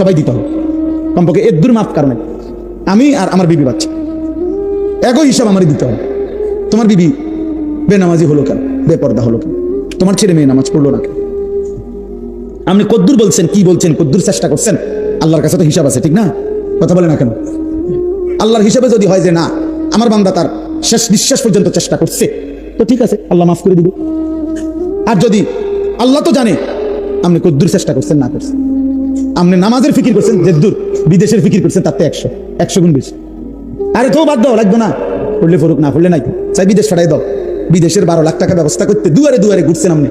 সবাই দিতে হবে কমপক্ষে এর দূর মাফ কারণে আমি আর আমার বিবি বাচ্চা একই হিসাব আমারই দিতে হবে। তোমার বিবি বেনামাজি হলো কেন, বেপর্দা হলো কেন, তোমার ছেলে মেয়ে নামাজ পড়লো না কেন, আপনি কদ্দুর বলছেন, কি বলছেন, কদ্দুর চেষ্টা করছেন, আল্লাহর কাছে তো হিসাব আছে, ঠিক না? কথা বলে না কেন? আল্লাহর হিসাবে যদি হয় যে না আমার বান্দা তার শেষ নিঃশ্বাস পর্যন্ত চেষ্টা করছে, তো ঠিক আছে, আল্লাহ মাফ করে দিবে। আর যদি আল্লাহ তো জানে আপনি কদ্দুর চেষ্টা করছেন না করছেন, আপনি নামাজের ফিকির করছেন যে দূর, বিদেশের ফিকির করছেন তাতে 100 গুণ বেশি। আরে তো বাদ দাও, লাগবে না, পড়লে ফরুক, না পড়লে নাই, চাই বিদেশ ফাটাই দাও। বিদেশের 12 লাখ টাকা ব্যবস্থা করতে দুয়ারে দুয়ারে ঘুরছেন আপনি,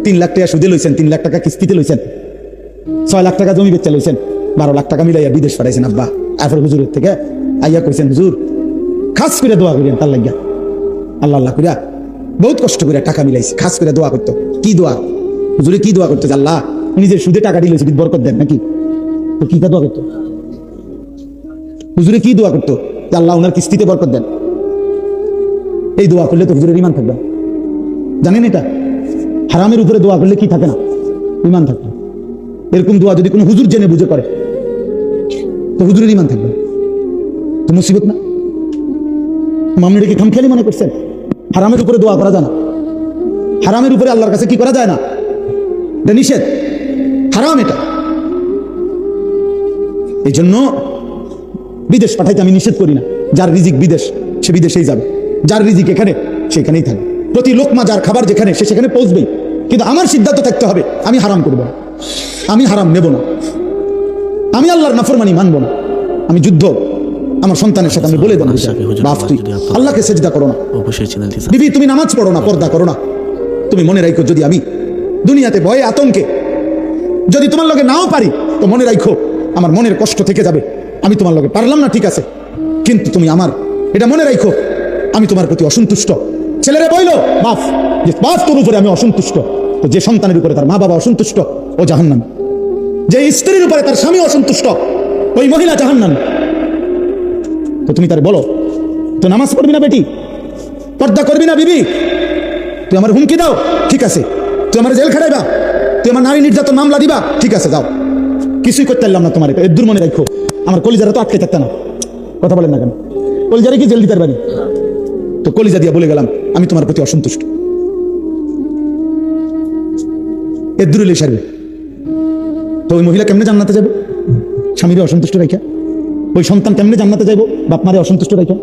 3 লাখ টাকা সুদে লইছেন, 3 লাখ টাকা কিস্তিতে লইছেন, 6 লাখ টাকা জমি বেচা লইছেন, 12 লাখ টাকা মিলাইয়া বিদেশ ফাটাইছেন আব্বা। আর হুজুরের থেকে আইয়া কইছেন হুজুর খাস করে দোয়া করেন তার লাগিয়া, আল্লাহ আল্লাহ করিয়া বহুত কষ্ট করে টাকা মিলাইছে, খাস করে দোয়া করতো। কি দোয়া হুজুরে, কি দোয়া করতো? আল্লাহ নিজের সুদে টাকা দিলে বরকত দেন নাকি? তো কি দোয়া করতো হুজুরে? কি দোয়া করতো? আল্লাহ ওনার কিস্তিতে বরকত দেন। এই দোয়া করলে তো হুজুরের ঈমান থাকবে, জানেন এটা? হারামের উপরে দোয়া করলে কি থাকে না? ঈমান থাকবে। এরকম দোয়া যদি কোনো হুজুর জেনে বুঝে করে তো হুজুরের ঈমান থাকবে, তো মুসিবত না? মামলাটা কি খামখেয়ালি মনে করছেন? হারামের উপরে দোয়া করা যায় না, হারামের উপরে আল্লাহর কাছে কি করা যায় না, এটা নিষেধ, হারাম এটা। এই জন্য বিদেশ পাঠাইতে আমি নিষেধ করি না। যার রিজিক বিদেশ সে বিদেশেই যাবে, যার রিজিক এখানে সেখানেই থাকবে। প্রতি লোকমা যার খাবার যেখানে সে সেখানে পৌঁছবেই। কিন্তু আমার সিদ্ধান্ত থাকতে হবে আমি হারাম করব না, আমি হারাম নেব না, আমি আল্লাহর নাফরমানি মানব না। আমি যুদ্ধ আমার সন্তানের সাথে আমি বলে দেবো, বাপ তুই আল্লাহকে সেজদা করো না, বিবি তুমি নামাজ পড়ো না, পর্দা করো না। তুমি মনে রাখো যদি আমি দুনিয়াতে ভয়ে আতঙ্কে যদি তোমার লগে নাও পারি, তো মনে রাখো আমার মনের কষ্ট থেকে যাবে। আমি তোমার লগে পারলাম না, ঠিক আছে, কিন্তু তুমি আমার এটা মনে রাখো আমি তোমার প্রতি অসন্তুষ্ট। ছেলেরা বইলো বাপ যে বাপ তোর উপরে আমি অসন্তুষ্ট, তো যে সন্তানের উপরে তার মা বাবা অসন্তুষ্ট ও জাহান্নামী। যে স্ত্রীর উপরে তার স্বামী অসন্তুষ্ট ওই মহিলা জাহান্নামী। তো তুমি তার বলো তো নামাজ পড়বি না বেটি, পর্দা করবি না বিবি, তুই আমার হুমকি দাও, ঠিক আছে, তুই আমার জেল খাটাইবা, তুই আমার নারী নির্যাতন মামলা দিবা, ঠিক আছে যাও, কিছুই করতে পারলাম না তোমার। এটা এর দূর মনে রাখো, আমার কলিজারা তো আটকে থাকতে না। কথা বলেন না কেন? কলিজারে কি জেল দিতে পারি? তো কলিজা দিয়া বলে গেলাম আমি তোমার প্রতি অসন্তুষ্ট, এর দূরে লে সারবে। তো ওই মহিলা কেমনে জান্নাতে যাবে? স্বামীরে অসন্তুষ্ট রেখা। ওই সন্তান কেমনে জান্নাতে যাইব বাপ মারে অসন্তুষ্ট রেখা?